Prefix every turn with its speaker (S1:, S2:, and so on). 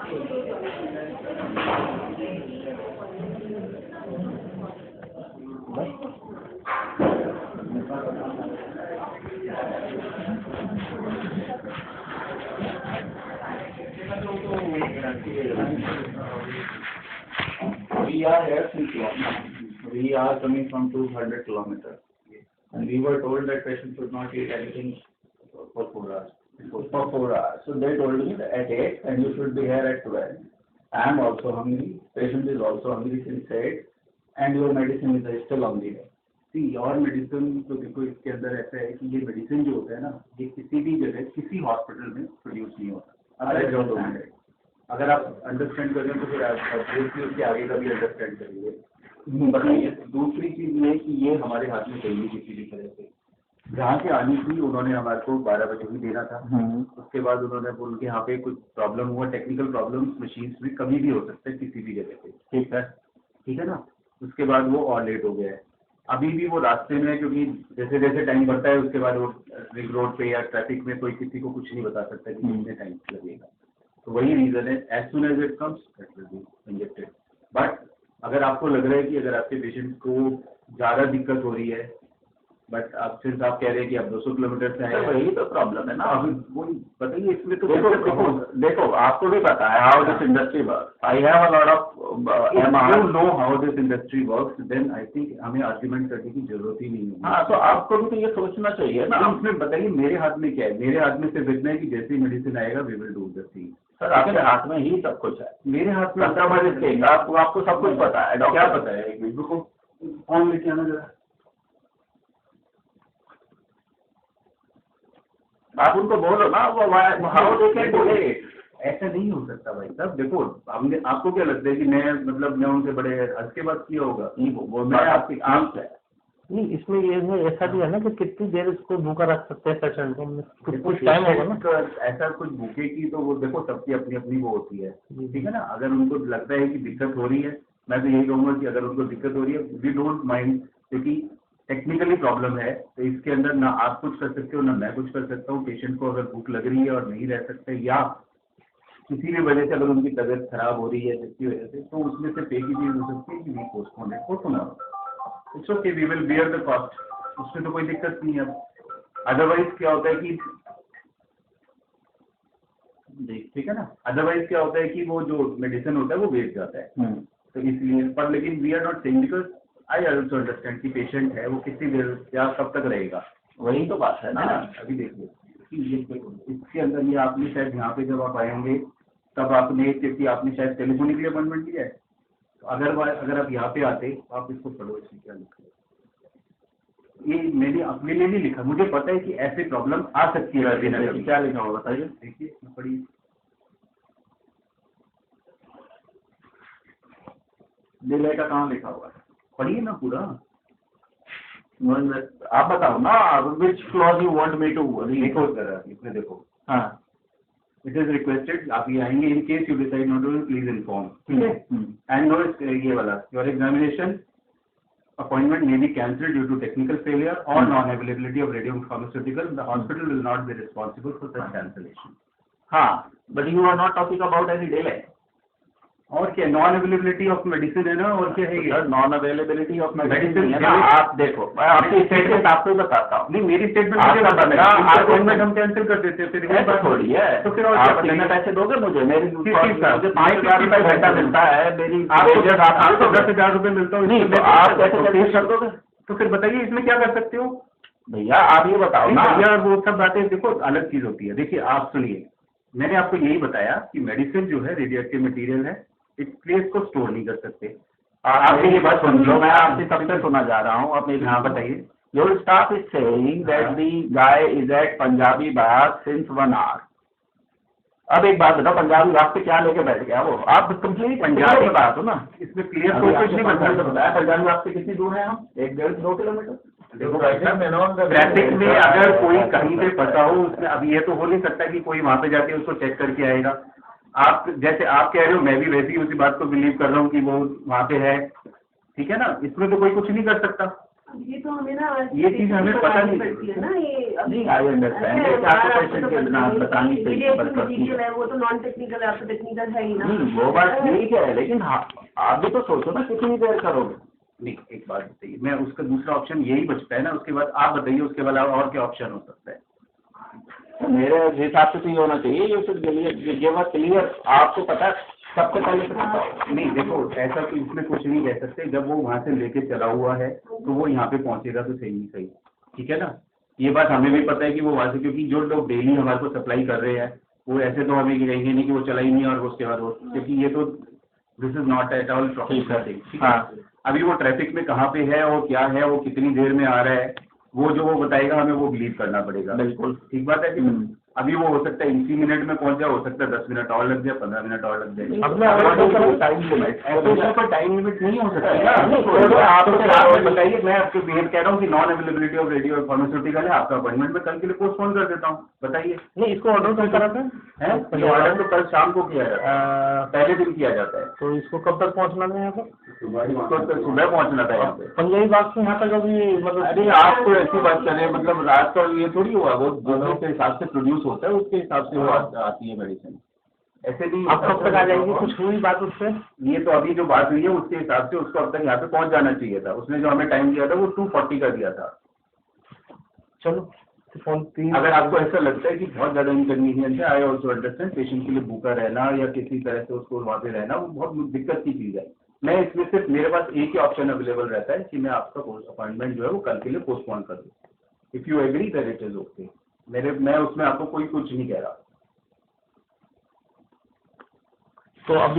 S1: We are here since long. We are coming from 200 kilometers, and we were told that patient should not eat anything for 4 hours. For 4 hours. So they told me that at 8, and you should be here at 12. I am also hungry. Patient is also hungry since 8, and your medicine is still on the way.
S2: सी और medicine तो देखो इसके अंदर ऐसा है कि ये medicine जो होता है ना, ये किसी भी जगह किसी हॉस्पिटल में प्रोड्यूस नहीं होता। अगर आप अंडरस्टैंड करें तो फिर आप उसके आगे का भी अंडरस्टैंड करेंगे। बताइए, दूसरी चीज ये कि ये हमारे हाथ में चाहिए किसी भी तरह से। जहाँ से आनी थी उन्होंने हमारे को 12 बजे ही देना था। उसके बाद उन्होंने बोल के यहाँ पे कुछ प्रॉब्लम हुआ, टेक्निकल प्रॉब्लम, मशीन में कभी भी हो सकता है किसी भी जगह पे। ठीक है ना। उसके बाद वो और लेट हो गया है। अभी भी वो रास्ते में है, क्योंकि जैसे जैसे टाइम बढ़ता है उसके बाद वो रिंग रोड पे या ट्रैफिक में कोई किसी को कुछ नहीं बता सकता कि कितने टाइम लगेगा। तो वही रीजन है, as soon as it comes that will be injected. But अगर आपको लग रहा है कि अगर आपके पेशेंट को ज़्यादा दिक्कत हो रही है, बट आप सिर्फ आप कह रहे हैं कि आप 200 किलोमीटर से आए, वही तो प्रॉब्लम है ना। अभी वो बताइए, इसमें तो
S1: देखो आपको भी पता है how this industry works. I have a lot of
S2: know how this industry works, then I think हमें आर्ग्यूमेंट करने की जरूरत ही नहीं है।
S1: हाँ, तो आपको भी तो ये सोचना चाहिए ना।
S2: इसमें बताइए मेरे हाथ में क्या है? मेरे हाथ में सिर्फ इतना है कि जैसे ही मेडिसिन आएगा we will do the thing.
S1: Sir आपके हाथ में ही सब कुछ है।
S2: मेरे हाथ में
S1: आपको सब कुछ पता है।
S2: क्या पता है? एक मिनट को कौन लेके आना जरा।
S1: आप उनको बोलो ना, वो how they can do it.
S2: ऐसा नहीं हो सकता भाई साहब। देखो हमने, आपको क्या लगता है कि मैं मैं उनसे बड़े हद के बात किया होगा?
S1: वो मैं आपकी आंख है
S3: नहीं, इसमें ये है, ऐसा भी है ना कि कितनी देर उसको भूखा रख सकते हैं पेशेंट को, कुछ टाइम होगा ना।
S2: ऐसा कुछ भूखे की तो वो देखो सबकी अपनी अपनी वो होती है, ठीक है ना। अगर उनको लगता है कि दिक्कत हो रही है, मैं तो यही कहूँगा कि अगर उनको दिक्कत हो रही है वी डोंट माइंड, क्योंकि टेक्निकली प्रॉब्लम है तो इसके अंदर ना आप कुछ कर सकते हो ना मैं कुछ कर सकता हूँ। पेशेंट को अगर भूख लग रही है और नहीं रह सकते, या किसी भी वजह से अगर उनकी तबीयत खराब हो रही है जिसकी वजह से, तो उसमें से एक ही चीज हो सकती है कि we postpone it for tomorrow. It's okay, we will bear the cost, उसमें तो कोई दिक्कत नहीं है। अदरवाइज क्या होता है कि ठीक है ना, अदरवाइज क्या होता है कि वो जो मेडिसिन होता है वो वेस्ट जाता है। तो इसलिए, पर लेकिन we are not saying, because I also understand कि पेशेंट है वो कितनी देर या कब तक रहेगा।
S1: वही तो बात है ना।
S2: अभी देखिए इसके अंदर ये आपने शायद यहाँ पे जब आप आएंगे तब आपने, क्योंकि आपने शायद टेलीफोनिकली अपॉइंटमेंट लिया है, तो अगर आप यहाँ पे आते तो आप इसको पढ़ो, इसमें क्या लिखा है। ये मैंने अपने लिए नहीं लिखा, मुझे पता है कि ऐसी प्रॉब्लम आ सकती है।
S1: क्या लिखा होगा बताइए।
S2: देखिए पढ़िए,
S1: डिले का कहाँ लिखा हुआ है?
S2: पढ़िए ना पूरा।
S1: आप बताओ ना, which clause you want me to read.
S2: देखो जरा इसमें देखो,
S1: हाँ,
S2: इट इज रिक्वेस्टेड, आप ये आएंगे, in case you decide not to please inform, ठीक है। एंड नो ये वाला, your examination appointment may be cancelled due to technical failure or non-availability of radiopharmaceuticals. The hospital will not be responsible for such cancellation.
S1: हाँ, but you are not talking about any delay.
S2: और क्या non availability of medicine है ना, और क्या है ये
S1: non availability of medicine है ना। आप देखो, मैं आपकी स्टेटमेंट आपको बताता हूँ।
S2: नहीं, मेरी स्टेटमेंट
S1: अपॉइंटमेंट
S2: हम कैंसिल कर देते हैं, फिर
S1: ऐसा थोड़ी है।
S2: तो फिर
S1: आप कितने पैसे दोगे मुझे? मेरी मुझे 5,000 रुपये घंटा मिलता है, मेरी
S2: आपको 10,000 रुपये मिलता हूँ।
S1: नहीं, तो आप कैसे तकलीफ कर दोगे?
S2: तो फिर बताइए इसमें क्या कर सकते हो
S1: भैया, आप ये बताओ ना।
S2: भैया वो सब बातें देखो अलग चीज होती है। देखिए आप सुनिए, मैंने आपको यही बताया कि मेडिसिन जो है रेडियोएक्टिव मटेरियल है, इसलिए इसको स्टोर नहीं कर सकते।
S1: आप ये बात सुन लो, मैं आपसे सबसे सुना जा रहा हूँ अपने। हाँ बताइए। Your staff is saying that the guy is at Punjabi Bagh since 1 hour। अब एक बात बताओ, पंजाबी बाग पे क्या लेके बैठ गया वो? आप कंप्लीट पंजाबी बात हो ना,
S2: इसमें क्लियर तो कुछ नहीं
S1: बताया। पंजाबी बाग से कितनी दूर है हम? 1-1.5-2 किलोमीटर।
S2: देखो भाई साहब, ट्रैफिक में अगर कोई कहीं पे फंसा हो, उसमें अभी ये तो हो नहीं सकता कि कोई वहां पे जाके उसको चेक करके आएगा। आप जैसे आप कह रहे हो, मैं भी वैसे ही उसी बात को बिलीव कर रहा हूँ कि वो वहाँ पे है, ठीक है ना। इसमें तो कोई कुछ नहीं कर सकता।
S4: ये तो हमें ना आज
S2: ये चीज़ हमें पता नहीं
S4: पड़ती है ना ये
S1: नहीं, I understand.
S4: अच्छा,
S1: कि आपको
S4: आपको
S1: patient
S4: तो
S1: के
S4: पता
S1: बिना
S4: नहीं,
S1: बतानी चाहिए,
S4: मीडिएशन
S1: पर करती है।
S4: मटेरियल है वो तो नॉन टेक्निकल है, आप तो टेक्निकल है ही ना।
S1: नहीं, वो बात ठीक है, लेकिन हाँ, आप भी तो सोचो ना कितनी देर करोगे।
S2: नहीं, एक बात बताइए, मैं उसका दूसरा ऑप्शन यही बचता है ना, उसके बाद आप बताइए उसके बाद और क्या ऑप्शन हो सकता है।
S1: तो मेरे हिसाब से तो ये होना चाहिए, ये फिर ये बात क्लियर, आपको पता है, सबसे पहले तो पता हो।
S2: नहीं देखो, ऐसा तो इसमें कुछ नहीं कह सकते, जब वो वहाँ से लेके चला हुआ है तो वो यहाँ पे पहुँचेगा तो सही नहीं सही, ठीक है ना। ये बात हमें भी पता है कि वो वहाँ से, क्योंकि जो लोग डेली हमारे को सप्लाई कर रहे हैं वो ऐसे तो हमें कहेंगे नहीं कि वो चला ही नहीं और उसके बाद वो, क्योंकि ये तो this is not at all professional thing, ठीक है।
S1: हाँ।
S2: अभी वो ट्रैफिक में कहाँ पे है और क्या है, वो कितनी देर में आ रहा है, वो जो वो बताएगा हमें वो बिलीव करना पड़ेगा।
S1: बिल्कुल।
S2: ठीक बात है कि अभी वो हो सकता है इसी मिनट में पहुंच जाए, हो सकता है 10 मिनट और लग जाए, 15 मिनट और लग जाए।
S3: अपने अगर
S2: टाइम लिमिट ऐसे उसमें कोई टाइम लिमिट नहीं हो सकती ना।
S1: नहीं,
S2: तो आप
S1: तो
S2: फिर आप बताइए, मैं आपको बिहेव कह रहा हूँ कि non availability of radio pharmaceutical है, आपका अपॉइंटमेंट में कल के लिए पोस्टपोन कर देता हूँ, बताइए।
S3: नहीं, इसको ऑर्डर कब करा था?
S2: है ये ऑर्डर तो कल शाम को किया जाता है, पहले दिन किया जाता है।
S3: तो इसको कब तक पहुंचना था यहाँ पर?
S2: इसको तो सुबह पहुंचना था यहाँ पे।
S3: पंजाबी बाग से यहाँ तक अभी मतलब
S1: अरे आप तो ऐसी बात कर रहे हैं, मतलब रात को ये थोड़ी हुआ, वो दोनों के हिसाब से प्रोड्यूस होता है, उसके हिसाब से वो आती है मेडिसिन।
S2: ऐसे भी
S3: आप कब तक आ जाएंगे? कुछ हुई बात उससे?
S2: ये तो अभी जो बात हुई है उसके हिसाब से उसको अब तक यहाँ पे पहुंच जाना चाहिए था। उसने जो हमें टाइम दिया था वो 2:40 का दिया था।
S3: चलो फोन 3।
S2: अगर आपको ऐसा लगता है कि बहुत ज्यादा इनकन्वीनियंस है, आई ऑल्सो अंडरस्टैंड, पेशेंट के लिए भूखा रहना या किसी तरह से उसको वहाँ पे रहना वो बहुत दिक्कत की चीज है। मैं इसमें सिर्फ मेरे पास एक ही ऑप्शन अवेलेबल रहता है कि मैं आपका अपॉइंटमेंट जो है वो कल के लिए पोस्टपोन कर दूँ। If you agree that it is okay, मैं उसमें आपको कोई कुछ नहीं कह रहा।
S3: तो अभी